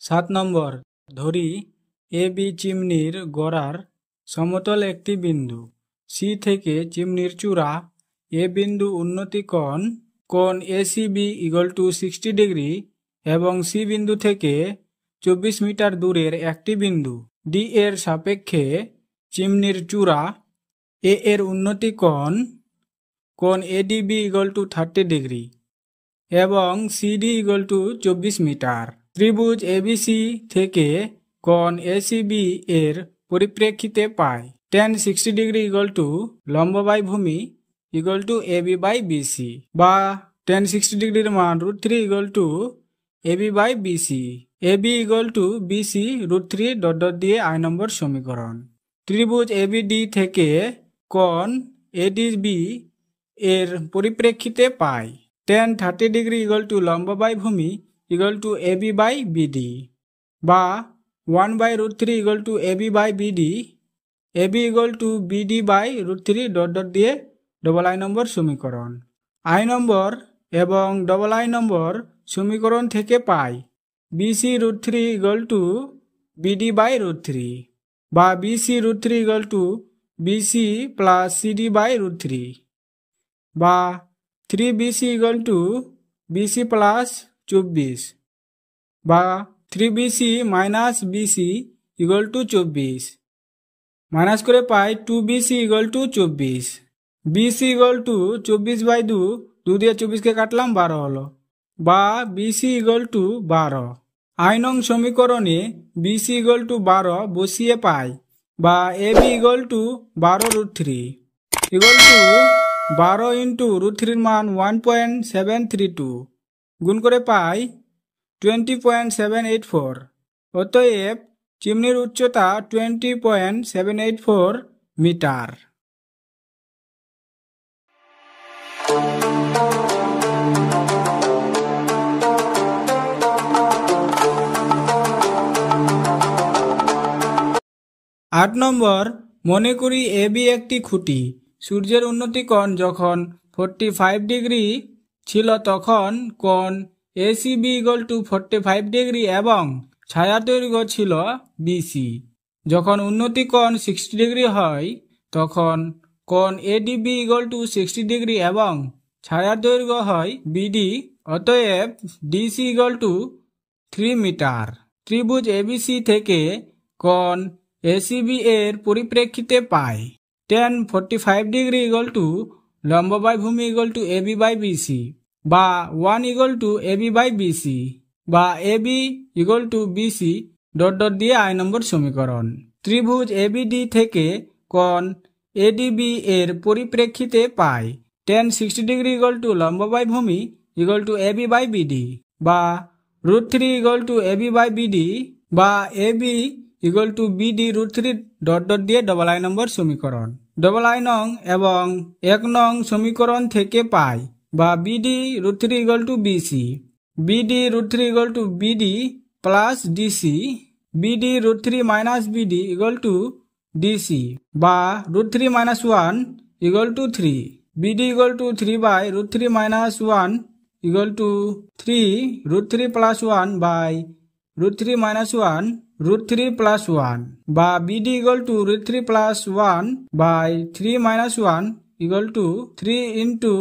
7 নম্বর, ধরি A B চিমনির গোড়ার সমতল একটি বিন্দু। সি থেকে চিমনির চূড়া এ বিন্দু উন্নতি কোণ এসিবি = 60 ডিগ্রি এবং সি বিন্দু থেকে 24 মিটার দূরের একটি বিন্দু ডি এর সাপেক্ষে চিমনির চূড়া এ এর উন্নতি কোণ এডিবি = 30 ডিগ্রি এবং সিডি = 24 মিটার। ত্রিভুজ এবিসি থেকে কোণ এসিবি এর পরিপ্রেক্ষিতে পাই tan 60 ডিগ্রি লম্ব বাই ভূমি AB বাই বিসি, বা tan 60 ডিগ্রির মান √3 AB by BC. AB BC √3 দিয়ে আই নম্বর সমীকরণ। ত্রিভুজ এবিডি থেকে কোণ এডিবি এর পরিপ্রেক্ষিতে পাই tan 30 ডিগ্রি লম্ব বাই ভূমি AB বাই বিডি, বা 1/√3 AB by BD. AB BD by √3 দিয়ে আই নম্বর সমীকরণ। আই নম্বর এবং আই নম্বর সমীকরণ থেকে পাই BC √3 BD বাই √3, বা BC √3 BC plus CD by √3, বা 3BC BC প্লাস 24, বা 3BC মাইনাস BC = 24। মাইনাস করে পাই 2BC = 24। BC = 24/2, 2 দিয়ে 24কে কাটলাম 12 হলো, বা BC = 12। আই নং সমীকরণে BC = 12 বসিয়ে পাই, বা AB = 12√3 12 × √3 মান 1.732, গুণ করে পাই 20.784। অতএব চিমনির উচ্চতা 20.784 মিটার। 8 নম্বর, মনে করি এবি একটি খুঁটি। সূর্যের উন্নতি কোণ যখন 45 ডিগ্রি ছিল তখন কোণ এসিবি = 45 ডিগ্রি এবং ছায়ার দৈর্ঘ্য ছিল বিসি। যখন উন্নতি কোণ 60 ডিগ্রি হয় তখন কোণ এডিবি = 60 ডিগ্রি এবং ছায়ার দৈর্ঘ্য হয় বিডি। অতএব ডিসি = 3 মিটার। ত্রিভুজ এবিসি থেকে কোণ এসিবি এর পরিপ্রেক্ষিতে পাই tan 45 ডিগ্রি লম্ব বাই ভূমি AB বাই বিসি, বা 1 = AB বাই বিসি, বা AB BC দিয়ে আই নম্বর সমীকরণ। ত্রিভুজ এবিডি থেকে কোণ এডিবি এর পরিপ্রেক্ষিতে পাই tan 60 ডিগ্রি লম্ব বাই ভূমি AB বাই বিডি, বা √3 AB বাই বিডি, বা AB BD √3 দিয়ে আই নম্বর সমীকরণ। আই নং এবং 1 নং সমীকরণ থেকে পাই, বা BD √3 BC, BD √3 BD plus DC, BD √3 minus BD DC, বা √3 - 1 3, BD 3/√3 - 1 3, √3 + 1 by √3 - 1 √3 + 1, বা BD √3 + 1 by 3 - 1 3 into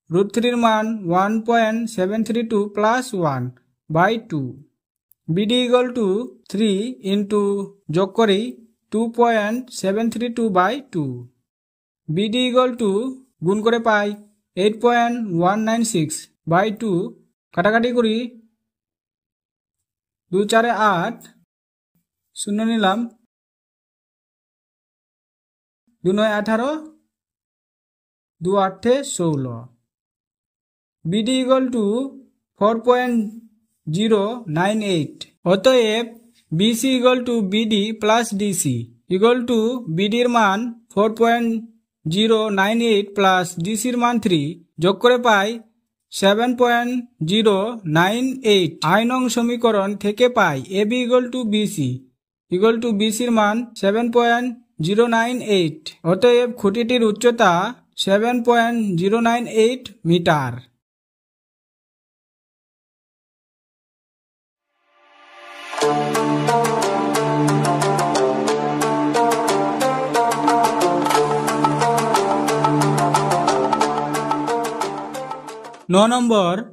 √3 মান 1.732 + 1 by 2। BD 3 into যোগ করি 2.732 by 2। BD গুণ করে পাই 8.196 by 2। কাটাকাটি করি 2 × 4 = 8, শূন্য নিলাম, 2 × 9 = 18, 2 × 8 = 16। BD 4.098। অতএব BC BD plus DC BD এর মান 4.098 plus DC এর মান 3, যোগ করে পাই 7.098। আই নং সমীকরণ থেকে পাই AB BC BC এর মান 7.098। অতএব খুঁটিটির উচ্চতা 7.098 মিটার। নম্বর,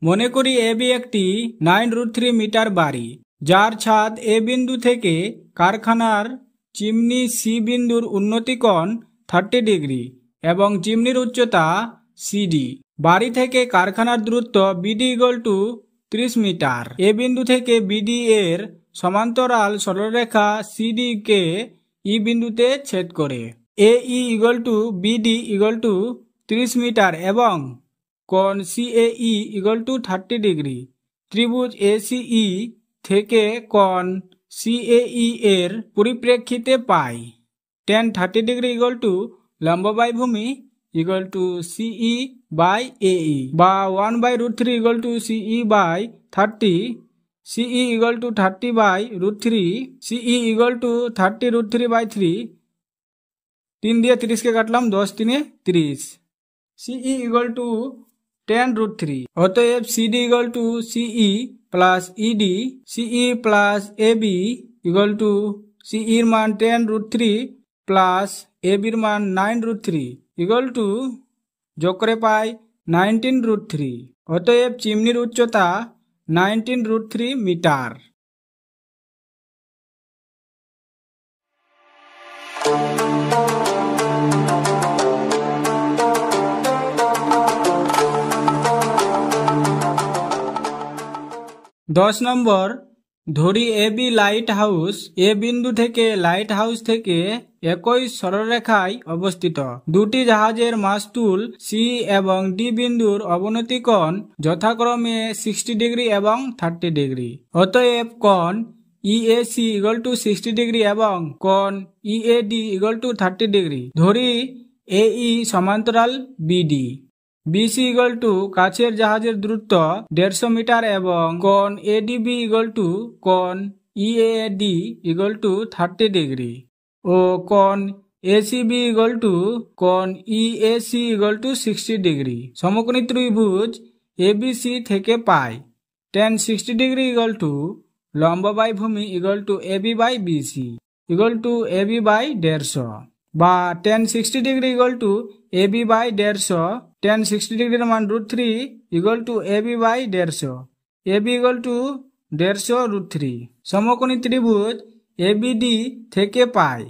মনে করি এবি একটি 9√3 মিটার বাড়ি, যার ছাদ এ বিন্দু থেকে কারখানার চিমনি সি বিন্দুর উন্নতি কোণ 30 ডিগ্রি এবং চিমনির উচ্চতা সিডি। বাড়ি থেকে কারখানার দূরত্ব বিডি = 30 মিটার। এ বিন্দু থেকে বিডি এর সমান্তরাল সরলরেখা সিডি কে ই বিন্দুতে ছেদ করে। এ ই = বিডি = 30 মিটার এবং কোণ সিএই = 30 ডিগ্রি। ত্রিভুজ এসিই থেকে কোণ সিএই এর পরিপ্রেক্ষিতে পাই tan 30 ডিগ্রি লম্ব বাই ভূমি CE/AE বা 1/√3 CE/30। CE = 30/√3। CE = 30√3/3। 3 দিয়ে 30কে কাটলাম, 10 3 30। CE = 10√3। অতএব CD = CE plus ED। CE plus AB CE এর মান 10√3 প্লাস AB এর মান 9√3 যোগ করে পাই 19√3। অতএব চিমনির উচ্চতা 19√3 মিটার। নম্বর, ধরি এবি লাইট হাউস এ বিন্দু থেকে লাইট হাউস থেকে একই সরলরেখায় অবস্থিত। দুটি জাহাজের মাস্তুল সি এবং ডি বিন্দুর অবনতি কোণ যথাক্রমে 60 ডিগ্রি এবং 30 ডিগ্রি। অতএব কোণ ইএসি = 60 ডিগ্রি এবং কোণ ইএডি = 30 ডিগ্রি। ধরি এই সমান্তরাল বিডি। BC = কাছের জাহাজের দূরত্ব 150 মিটার এবং কোণ ADB = কোণ EAD = 30 ডিগ্রি ও কোণ ACB = কোণ EAC = 60 ডিগ্রি। সমকোণী ত্রিভুজ ABC থেকে পাই tan 60 ডিগ্রি লম্ব বাই ভূমি AB/BC AB/150 বা tan 60 ডিগ্রি AB/150। tan 60 ডিগ্রির মান √3 AB/150। AB = 150√3। সমকোণী ত্রিভুজ ABD থেকে পাই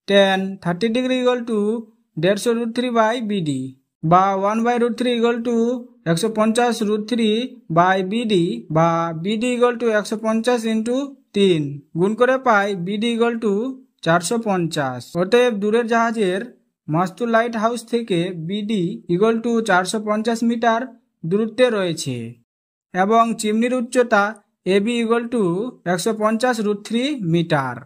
tan 30 ডিগ্রি 150√3/BD বা 1/√3 150√3/BD বা BD = 150 × 3 গুণ করে পাই BD = 450। অতএব দূরের জাহাজের মাস্তুল লাইট হাউস থেকে বিডি = 450 মিটার দূরত্বে রয়েছে এবং চিমনির উচ্চতা এবি = 150√3 মিটার।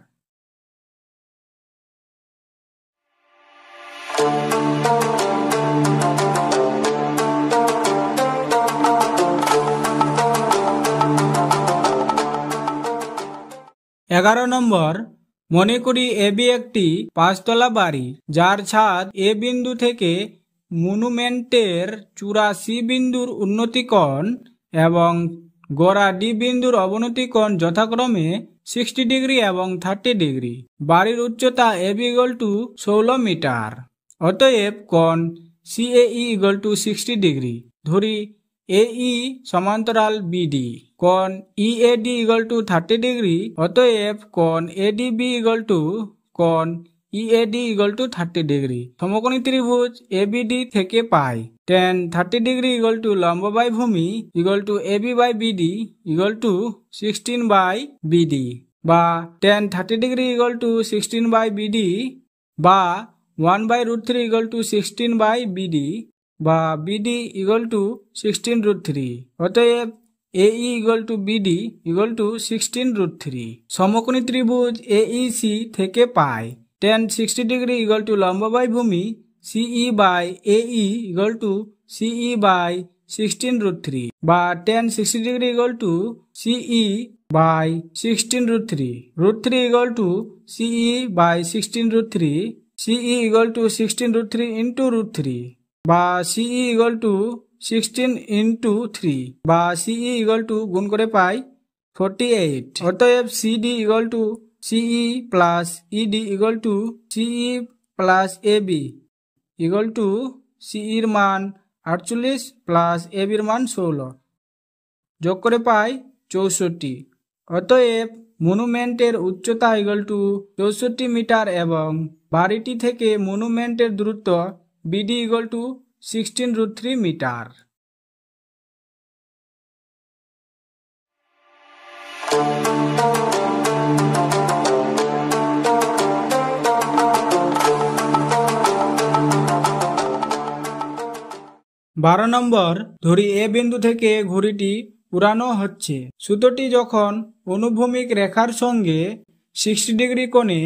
নম্বর, মনে করি এবি একটি 5 তলা বাড়ি, যার ছাদ এ বিন্দু থেকে মনুমেন্টের চূড়া সি বিন্দুর উন্নতি কোণ এবং গোড়া ডি বিন্দুর অবনতি কোণ যথাক্রমে 60 ডিগ্রি এবং 30 ডিগ্রি। বাড়ির উচ্চতা এবি = 16 মিটার। অতএব কোণ সিএই = 60 ডিগ্রি। ধরি এই সমান্তরাল বিডি। কোণ ইএডি = 30 ডিগ্রি। অতএব কোণ এডিবি কোণ ইএডি = 30 ডিগ্রি। সমকোণী ত্রিভুজ এবিডি থেকে পাই tan 30 ডিগ্রি লম্ব বাই ভূমি AB/BD 16/BD বা tan 30 ডিগ্রি 16/BD বা 1/√3 16/BD বা BD = 16√3। অতএব AE = BD = 16√3। সমকোণী ত্রিভুজ AEC থেকে পাই tan 60 ডিগ্রি লম্ব বাই ভূমি CE/AE CE/30 16√3 বা tan 60 degree equal to CE by 16√3. √3 equal to CE by 16√3. CE equal to 16√3 into √3 বা CE equal to 16 into 3 বা CE equal to গুণ করে পাই 48. অতএব CD equal to CE plus ED equal to CE plus AB equal to CE এর মান 48 plus AB এর মান 16 যোগ করে পাই 64। অতএব মনুমেন্টের উচ্চতা ইকুয়াল টু 64 মিটার এবং বাড়িটি থেকে মনুমেন্টের দূরত্ব BD ইকুয়াল টু 16√3 মিটার। বারো নম্বর, ধরি এ বিন্দু থেকে ঘড়িটি উড়ানো হচ্ছে। সুতোটি যখন অনুভূমিক রেখার সঙ্গে 60 ডিগ্রি কোণে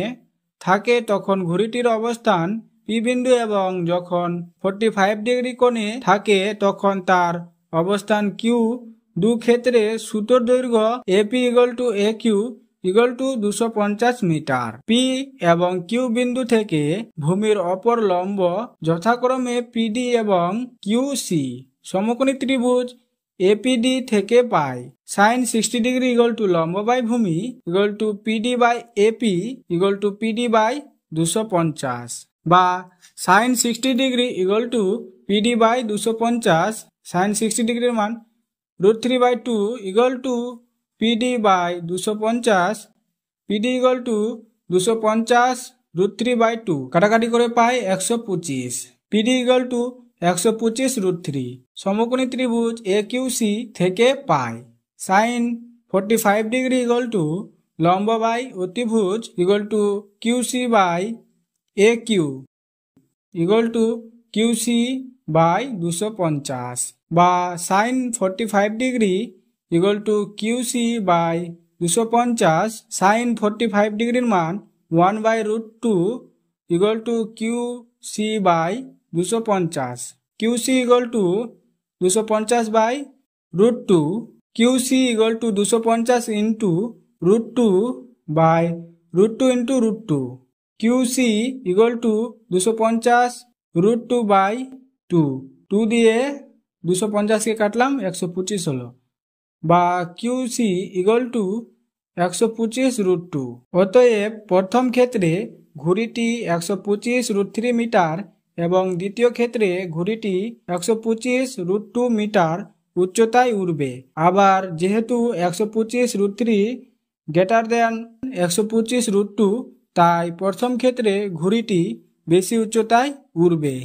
থাকে তখন ঘড়িটির অবস্থান পি বিন্দু এবং যখন 45 ডিগ্রি কোণে থাকে তখন তার অবস্থান কিউ। দু ক্ষেত্রে সুতোর দৈর্ঘ্য AP equal to A Q equal to 250 মিটার। পি এবং কিউ বিন্দু থেকে ভূমির অপর লম্ব যথাক্রমে পিডি এবং কিউসি সমকোণী ত্রিভুজ এপিডি থেকে পাই। সাইন 60 ডিগ্রি ইকুয়াল টু লম্ব বাই ভূমি equal to PD by AP equal to PD by 250 বা সাইন 60 ডিগ্রি equal to PD by 250। Sine 60 ডিগ্রির মান √3/2 equal to PD by 250। PD equal to 250 √3/2 কাটাকাটি করে পাই 125। পিডি ইকুয়াল টু 125 √3 সমকোণী ত্রিভুজ এ কিউসি থেকে পাই। সাইন 45 ডিগ্রি ইকুয়াল টু লম্ব বাই অতিভুজ equal to QC by A Q equal to QC by 250 বা সাইন 45 ডিগ্রি equal to QC by 250। Sine 45 ডিগ্রির মান 1/√2 equal to QC by 250। QC equal to 250 by √2। QC equal to 250 into √2 by √2 into √2। QC equal to 250 √2 by 2। 2 দিয়ে 250কে কাটলাম 125 হলো বা QC equal two 125 √2। অতএব প্রথম ক্ষেত্রে ঘড়িটি 125 √3 মিটার এবং দ্বিতীয় ক্ষেত্রে ঘড়িটি 125 √2 মিটার উচ্চতায় উড়বে। আবার যেহেতু 125 √3 গ্রেটার দেন 125 √2 তাই প্রথম ক্ষেত্রে ঘড়িটি বেশি উচ্চতায় উড়বে।